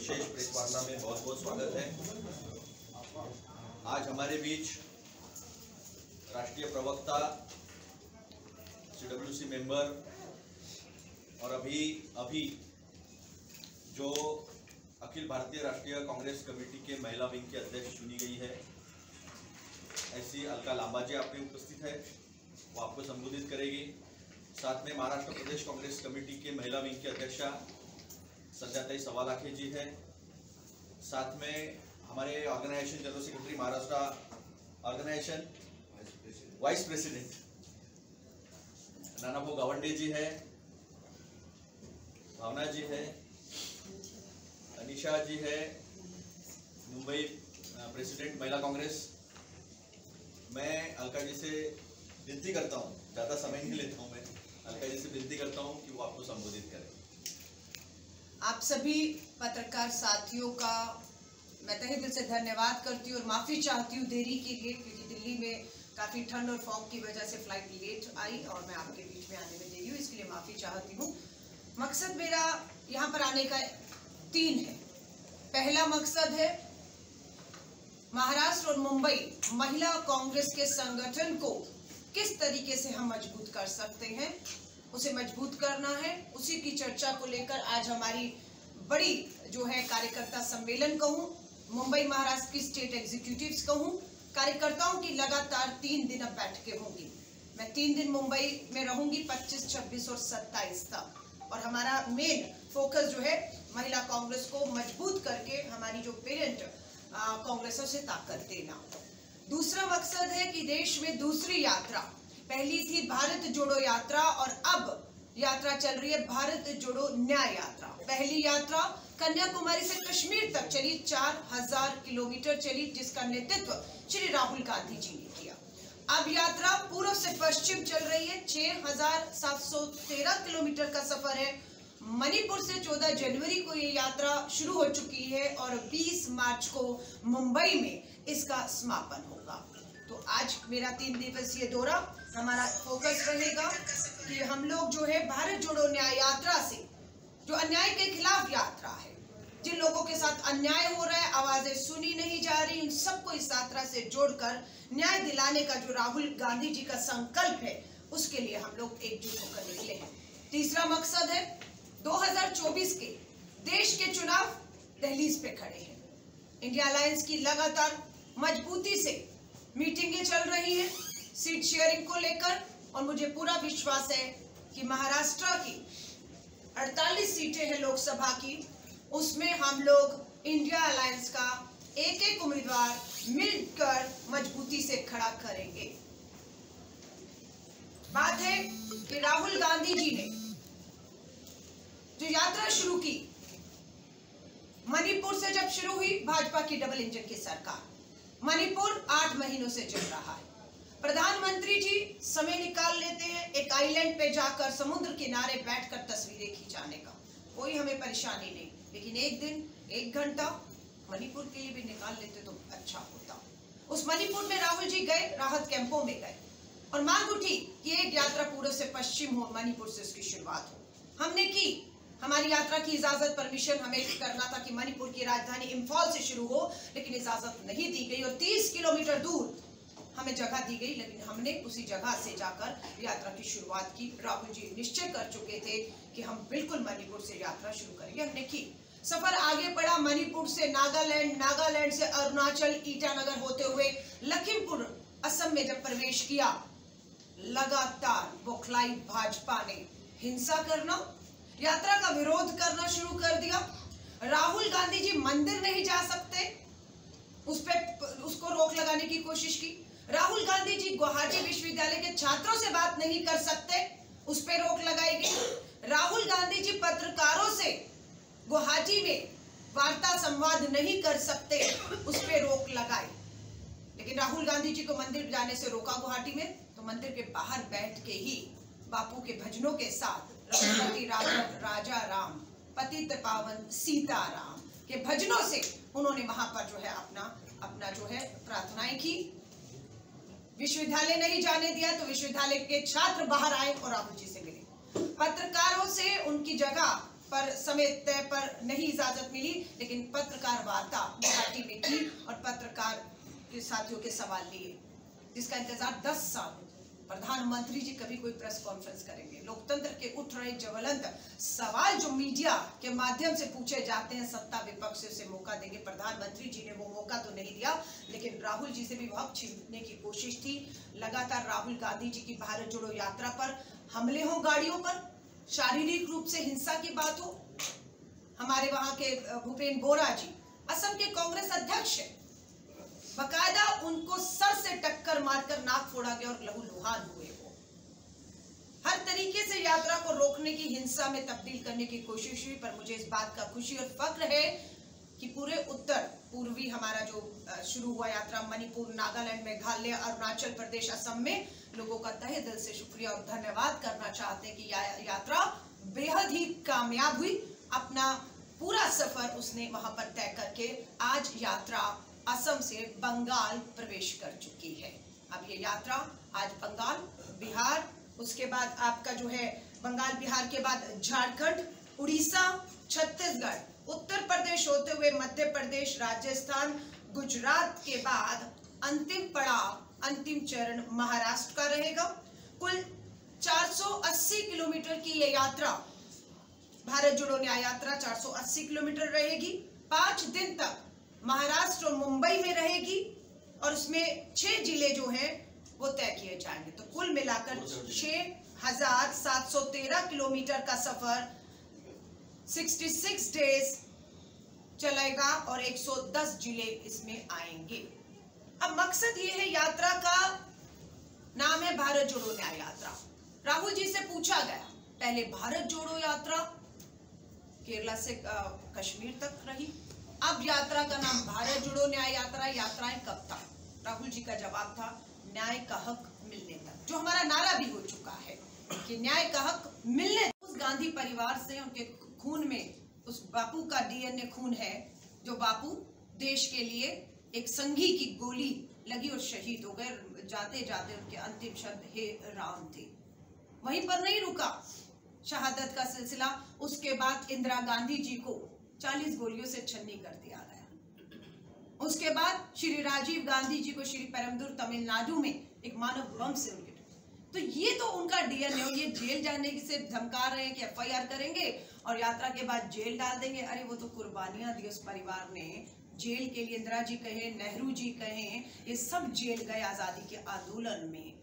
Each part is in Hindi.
विशेष प्रेस वार्ता में बहुत बहुत स्वागत है। आज हमारे बीच राष्ट्रीय प्रवक्ता, CWC मेंबर और अभी जो अखिल भारतीय राष्ट्रीय कांग्रेस कमेटी के महिला विंग की अध्यक्ष चुनी गई है, ऐसी अलका लांबाजी आपने उपस्थित है, वो आपको संबोधित करेगी। साथ में महाराष्ट्र प्रदेश कांग्रेस कमेटी के महिला विंग की अध्यक्षा संध्याताई सवालाखे जी है। साथ में हमारे organisation general secretary Maharashtra organisation vice president Nanabhau Gawande ji है, भावना जी है, अनिशा जी है, मुंबई प्रेसिडेंट महिला कांग्रेस। मैं अलका जी से विनती करता हूँ, ज़्यादा समय नहीं लेता हूँ, मैं अलका जी से विनती करता हूँ कि वो आपको संबोधित करें। आप सभी पत्रकार साथियों का मैं तहे दिल से धन्यवाद करती हूँ और माफ़ी चाहती हूँ देरी के लिए, क्योंकि दिल्ली में काफ़ी ठंड और फॉग की वजह से फ्लाइट लेट आई और मैं आपके बीच में आने में देरी हुई, इसके लिए माफ़ी चाहती हूँ। मकसद मेरा यहाँ पर आने का 3 है। पहला मकसद है महाराष्ट्र और मुंबई महिला कांग्रेस के संगठन को किस तरीके से हम मजबूत कर सकते हैं, उसे मजबूत करना है। उसी की चर्चा को लेकर आज हमारी बड़ी जो है कार्यकर्ता सम्मेलन कहूँ, मुंबई महाराष्ट्र की स्टेट एग्जीक्यूटिव्स कहूँ, कार्यकर्ताओं की लगातार 3 दिन अब बैठकें होंगी। मैं 3 दिन मुंबई में रहूंगी, 25, 26 और 27 तक, और हमारा मेन फोकस जो है महिला कांग्रेस को मजबूत करके हमारी जो पेरेंट कांग्रेसों से ताकत देना। दूसरा मकसद है कि देश में दूसरी यात्रा, पहली थी भारत जोड़ो यात्रा और अब यात्रा चल रही है भारत जोड़ो न्याय यात्रा। पहली यात्रा कन्याकुमारी से कश्मीर तक चली, 4000 किलोमीटर चली, जिसका नेतृत्व श्री राहुल गांधी जी ने किया। अब यात्रा पूर्व से पश्चिम चल रही है, 6713 किलोमीटर का सफर है। मणिपुर से 14 जनवरी को ये यात्रा शुरू हो चुकी है और 20 मार्च को मुंबई में इसका समापन होगा। तो आज मेरा 3 दिवसीय दौरा, हमारा फोकस रहेगा कि हम लोग जो है भारत जोड़ो न्याय यात्रा से, जो अन्याय के खिलाफ यात्रा है, जिन लोगों के साथ अन्याय हो रहा है, आवाजें सुनी नहीं जा रही, उन सबको इस यात्रा से जोड़कर न्याय दिलाने का जो राहुल गांधी जी का संकल्प है, उसके लिए हम लोग एकजुट होकर निकले हैं। तीसरा मकसद है 2024 के देश के चुनाव दहलीज पे खड़े हैं। इंडिया अलायंस की लगातार मजबूती से मीटिंगें चल रही हैं सीट शेयरिंग को लेकर, और मुझे पूरा विश्वास है कि महाराष्ट्र की 48 सीटें हैं लोकसभा की, उसमें हम लोग इंडिया अलायंस का एक उम्मीदवार मिलकर मजबूती से खड़ा करेंगे। बात है कि राहुल गांधी जी ने जो यात्रा शुरू की, मणिपुर से जब शुरू हुई भाजपा की डबल इंजन की सरकार, मणिपुर 8 महीनों से चल रहा है। प्रधानमंत्री जी समय निकाल लेते हैं एक आइलैंड पे जाकर समुद्र किनारे बैठकर तस्वीरें खिंचाने का, कोई हमें परेशानी नहीं, लेकिन एक दिन 1 घंटा मणिपुर के लिए भी निकाल लेते तो अच्छा होता। उस मणिपुर में राहुल जी गए, राहत कैंपों में गए और मांग उठी कि एक यात्रा पूर्व से पश्चिम हो, मणिपुर से उसकी शुरुआत हो। हमने की, हमारी यात्रा की इजाजत, परमिशन हमें करना था कि मणिपुर की राजधानी इंफॉल से शुरू हो, लेकिन इजाजत नहीं दी गई और 30 किलोमीटर दूर हमें जगह दी गई, लेकिन हमने उसी जगह से जाकर यात्रा की शुरुआत की। राहुल जी निश्चय कर चुके थे कि हम बिल्कुल मणिपुर से यात्रा शुरू करेंगे, हमने की। सफर आगे बढ़ा, मणिपुर से नागालैंड, नागालैंड से अरुणाचल, ईटानगर होते हुए लखीमपुर असम में जब प्रवेश किया, लगातार बौखलाई भाजपा ने हिंसा करना, यात्रा का विरोध करना शुरू कर दिया। राहुल गांधी जी मंदिर नहीं जा सकते, उसको रोक लगाने की कोशिश की। राहुल गांधी जी गुवाहाटी विश्वविद्यालय के छात्रों से बात नहीं कर सकते, उस पर रोक लगाई गई। राहुल गांधी जी पत्रकारों से गुवाहाटी में वार्ता संवाद नहीं कर सकते, उस पर रोक लगाई। लेकिन राहुल गांधी जी को मंदिर जाने से रोका गुवाहाटी में, तो मंदिर के बाहर बैठ के ही बापू के भजनों के साथ रघुपति राघव राजा राम पतित पावन सीताराम के भजनों से उन्होंने वहां पर जो है अपना जो है प्रार्थनाएं की। विश्वविद्यालय नहीं जाने दिया तो विश्वविद्यालय के छात्र बाहर आए और राहुल जी से मिले। पत्रकारों से उनकी जगह पर समय तय पर नहीं इजाजत मिली, लेकिन पत्रकार वार्ता गुवाहाटी में की और पत्रकार के साथियों के सवाल लिए, जिसका इंतजार 10 साल। प्रधानमंत्री जी कभी कोई प्रेस कॉन्फ्रेंस करेंगे? लोकतंत्र के उठ रहे ज्वलंत सवाल जो मीडिया के माध्यम से पूछे जाते हैं, सत्ता विपक्ष से उसे मौका देंगे। प्रधानमंत्री जी ने वो मौका तो नहीं दिया, लेकिन राहुल जी से भी वक्त छीनने की कोशिश थी। लगातार राहुल गांधी जी की भारत जोड़ो यात्रा पर हमले हो, गाड़ियों पर शारीरिक रूप से हिंसा की बात हो। हमारे वहां के भूपेंद्र बोरा जी असम के कांग्रेस अध्यक्ष है, बकायदा उनको सर से टक्कर मारकर नाक फोड़ा गया और लहूलुहान हुए। वो हर तरीके से यात्रा को रोकने की, हिंसा में तब्दील करने की कोशिश हुई। पर मुझे इस बात का खुशी और फक्र है कि पूरे उत्तर पूर्वी हमारा जो शुरू हुआ यात्रा, मणिपुर, नागालैंड, मेघालय, अरुणाचल प्रदेश, असम में लोगों का तहे दिल से शुक्रिया और धन्यवाद करना चाहते हैं कि यात्रा बेहद ही कामयाब हुई। अपना पूरा सफर उसने वहां पर तय करके आज यात्रा असम से बंगाल प्रवेश कर चुकी है। अब ये यात्रा आज बंगाल, बिहार, उसके बाद आपका जो है बंगाल बिहार के बाद झारखंड, उड़ीसा, छत्तीसगढ़, उत्तर प्रदेश होते हुए मध्य प्रदेश, राजस्थान, गुजरात के बाद अंतिम पड़ाव, अंतिम चरण महाराष्ट्र का रहेगा। कुल 480 किलोमीटर की ये यात्रा, भारत जोड़ो न्याय यात्रा 480 किलोमीटर रहेगी। 5 दिन तक महाराष्ट्र और मुंबई में रहेगी और उसमें 6 जिले जो हैं वो तय किए जाएंगे। तो कुल मिलाकर 6,713 किलोमीटर का सफर 66 डेज चलेगा और 110 जिले इसमें आएंगे। अब मकसद ये है, यात्रा का नाम है भारत जोड़ो न्याय यात्रा। राहुल जी से पूछा गया, पहले भारत जोड़ो यात्रा केरला से कश्मीर तक रही, अब यात्रा का नाम भारत जोड़ो न्याय यात्रा। यात्राएं कब तक? राहुल जी का जवाब था, न्याय का हक मिलने तक, जो हमारा नारा भी हो चुका है कि न्याय का हक मिलने। उस गांधी परिवार से, उनके खून में उस बापू का डीएनए खून है, जो बापू देश के लिए एक संघी की गोली लगी और शहीद हो गए। जाते जाते उनके अंतिम शब्द हे राम थे। वहीं पर नहीं रुका शहादत का सिलसिला। उसके बाद इंदिरा गांधी जी को 40 गोलियों से छन्नी कर दिया गया। उसके बाद श्री राजीव गांधी जी को श्री पेरम्बदूर तमिलनाडु में एक मानव बम से उनके, तो ये तो उनका डीएनए है। ये जेल जाने से धमका रहे हैं कि एफआईआर करेंगे और यात्रा के बाद जेल डाल देंगे। अरे वो तो कुर्बानियां दी उस परिवार ने जेल के लिए। इंदिरा जी कहें, नेहरू जी कहें, ये सब जेल गए आजादी के आंदोलन में,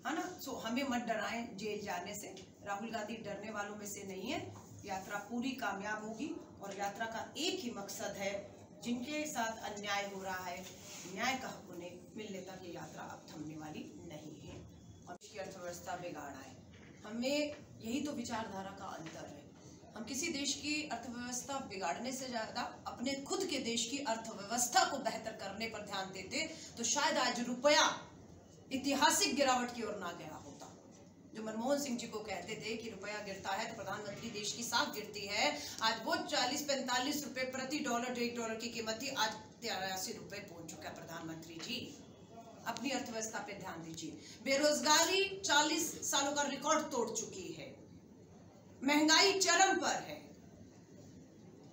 है ना। सो हमें मत डराएं जेल जाने से। राहुल गांधी डरने वालों में से नहीं है। यात्रा पूरी कामयाब होगी और यात्रा का एक ही मकसद है, जिनके साथ अन्याय हो रहा है, न्याय का हक उन्हें मिलने तक ये यात्रा अब थमने वाली नहीं है और इसकी अर्थव्यवस्था बिगाड़ा है। हमें यही तो विचारधारा का अंतर है। हम किसी देश की अर्थव्यवस्था बिगाड़ने से ज्यादा अपने खुद के देश की अर्थव्यवस्था को बेहतर करने पर ध्यान देते तो शायद आज रुपया ऐतिहासिक गिरावट की ओर ना गया होता। जो मनमोहन सिंह जी को कहते थे कि रुपया गिरता है तो प्रधानमंत्री देश की साख गिरती है, आज वो 40-45 रुपए प्रति डॉलर, $1 की कीमत थी, आज 83 रुपए पहुंच चुका है। प्रधानमंत्री जी अपनी अर्थव्यवस्था पे ध्यान दीजिए। बेरोजगारी 40 सालों का रिकॉर्ड तोड़ चुकी है, महंगाई चरम पर है।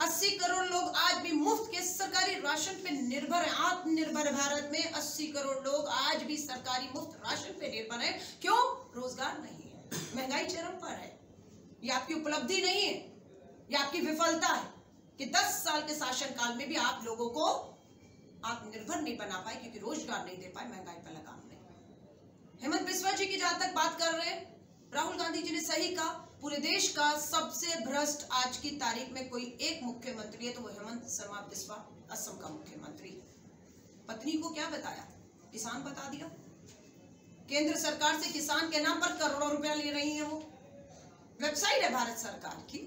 80 करोड़ लोग आज भी मुफ्त के सरकारी राशन पे निर्भर हैं। आत्मनिर्भर भारत में 80 करोड़ लोग आज भी सरकारी मुफ्त राशन पे निर्भर हैं। क्यों? रोजगार नहीं है, महंगाई चरम पर है। ये आपकी उपलब्धि नहीं है, ये आपकी विफलता है कि 10 साल के शासनकाल में भी आप लोगों को आत्मनिर्भर नहीं बना पाए, क्योंकि रोजगार नहीं दे पाए, महंगाई पर लगाम नहीं। हेमंत बिस्वा जी की जहां तक बात कर रहे हैं, राहुल गांधी जी ने सही कहा, पूरे देश का सबसे भ्रष्ट आज की तारीख में कोई एक मुख्यमंत्री है तो वो हेमंत शर्मा बिस्वा, असम का मुख्यमंत्री। पत्नी को क्या बताया? किसान बता दिया। केंद्र सरकार से किसान के नाम पर करोड़ों रुपया ले रही है। वो वेबसाइट है भारत सरकार की,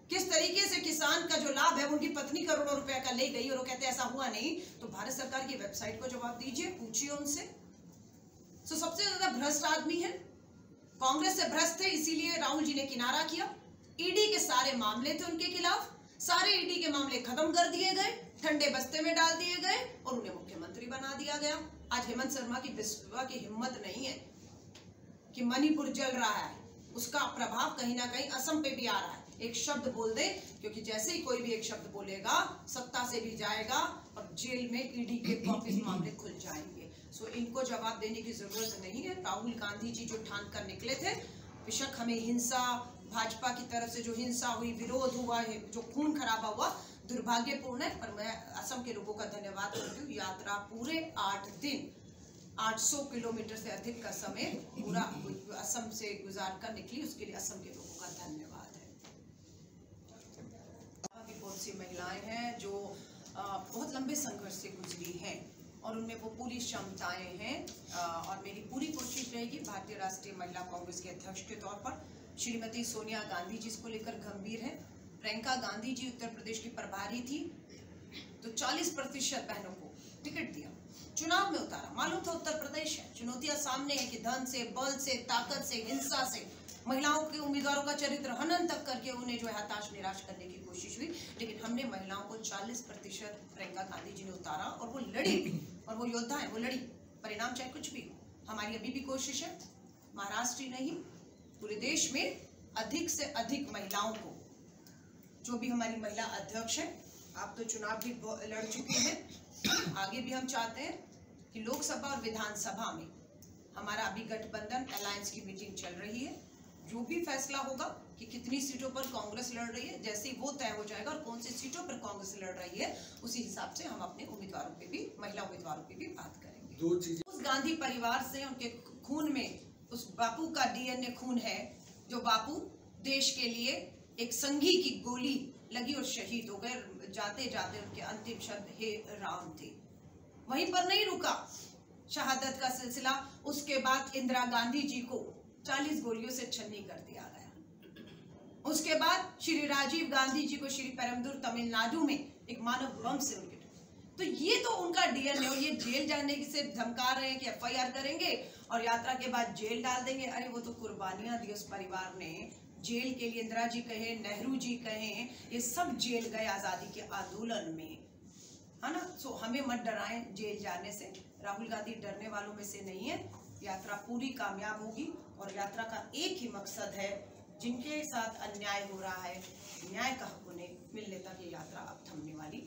किस तरीके से किसान का जो लाभ है उनकी पत्नी करोड़ों रुपया का ले गई और वो कहते ऐसा हुआ नहीं। तो भारत सरकार की वेबसाइट को जवाब दीजिए, पूछिए उनसे। तो सबसे ज्यादा भ्रष्ट आदमी है, कांग्रेस से भ्रष्ट थे, इसीलिए राहुल जी ने किनारा किया। ईडी के सारे मामले थे उनके खिलाफ, सारे ईडी के मामले खत्म कर दिए गए, ठंडे बस्ते में डाल दिए गए और उन्हें मुख्यमंत्री बना दिया गया। आज हेमंत शर्मा की बिस्वा की हिम्मत नहीं है कि मणिपुर जल रहा है, उसका प्रभाव कहीं ना कहीं असम पे भी आ रहा है। एक शब्द बोल दे, क्योंकि जैसे ही कोई भी एक शब्द बोलेगा सत्ता से भी जाएगा और जेल में ईडी के वापस मामले खुल जाएंगे। सो इनको जवाब देने की जरूरत नहीं है। राहुल गांधी जी जो ठान कर निकले थे, बेशक हमें हिंसा, भाजपा की तरफ से जो हिंसा हुई, विरोध हुआ है, जो खून खराबा हुआ, दुर्भाग्यपूर्ण है। पर मैं असम के लोगों का धन्यवाद करती हूँ। यात्रा पूरे 8 दिन 800 किलोमीटर से अधिक का समय पूरा असम से गुजार कर निकली, उसके लिए असम के लोगों का धन्यवाद है। अभी बहुत सी महिलाएं हैं जो बहुत लंबे संघर्ष से गुजरी हैं और उनमें वो पूरी क्षमताएं हैं और मेरी पूरी कोशिश रहेगी भारतीय राष्ट्रीय महिला कांग्रेस के अध्यक्ष के तौर पर। श्रीमती सोनिया गांधी जी इसको लेकर गंभीर है। प्रियंका गांधी जी उत्तर प्रदेश की प्रभारी थी, तो 40% बहनों को टिकट दिया, चुनाव में उतारा। मालूम था उत्तर प्रदेश है, चुनौतियां सामने है कि धन से, बल से, ताकत से, हिंसा से महिलाओं के उम्मीदवारों का चरित्र हनन तक करके उन्हें जो है हताश निराश करने की कोशिश हुई। लेकिन हमने महिलाओं को 40% प्रियंका गांधी जी ने उतारा और वो लड़ी, और वो योद्धा है, वो लड़ी। परिणाम चाहे कुछ भी हो, हमारी अभी भी कोशिश है महाराष्ट्र ही नहीं पूरे देश में अधिक से अधिक महिलाओं को, जो भी हमारी महिला अध्यक्ष है, आप तो चुनाव भी लड़ चुके हैं, आगे भी हम चाहते हैं कि लोकसभा और विधानसभा में हमारा अभी गठबंधन अलायंस की मीटिंग चल रही है। जो भी फैसला होगा कि कितनी सीटों पर कांग्रेस लड़ रही है, जैसे ही वो तय हो जाएगा और कौन सी सीटों पर कांग्रेस लड़ रही है, उसी हिसाब से हम अपने उम्मीदवारों पे भी, महिला उम्मीदवारों पे भी बात करेंगे। दो चीजें, उस गांधी परिवार से, उनके खून में उस बापू का डीएनए खून है, जो बापू देश के लिए एक संघी की गोली लगी और शहीद हो गए। जाते जाते उनके अंतिम शब्द हे राम थे। वहीं पर नहीं रुका शहादत का सिलसिला। उसके बाद इंदिरा गांधी जी को 40 गोलियों से छन्नी कर दिया गया। उसके बाद श्री राजीव गांधी जी को श्री पेरम्बदूर तमिलनाडु में एक मानव बम से उनके, तो ये तो उनका डीएनए। और ये जेल जाने से धमका रहे हैं कि एफआईआर करेंगे और यात्रा के बाद जेल डाल देंगे। अरे वो तो कुर्बानियां दी उस परिवार ने जेल के लिए। इंदिरा जी कहें, नेहरू जी कहें, ये सब जेल गए आजादी के आंदोलन में, है ना। सो हमें मत डराएं जेल जाने से। राहुल गांधी डरने वालों में से नहीं है। यात्रा पूरी कामयाब होगी और यात्रा का एक ही मकसद है, जिनके साथ अन्याय हो रहा है, न्याय का हक उन्हें मिलने तक ये यात्रा अब थमने वाली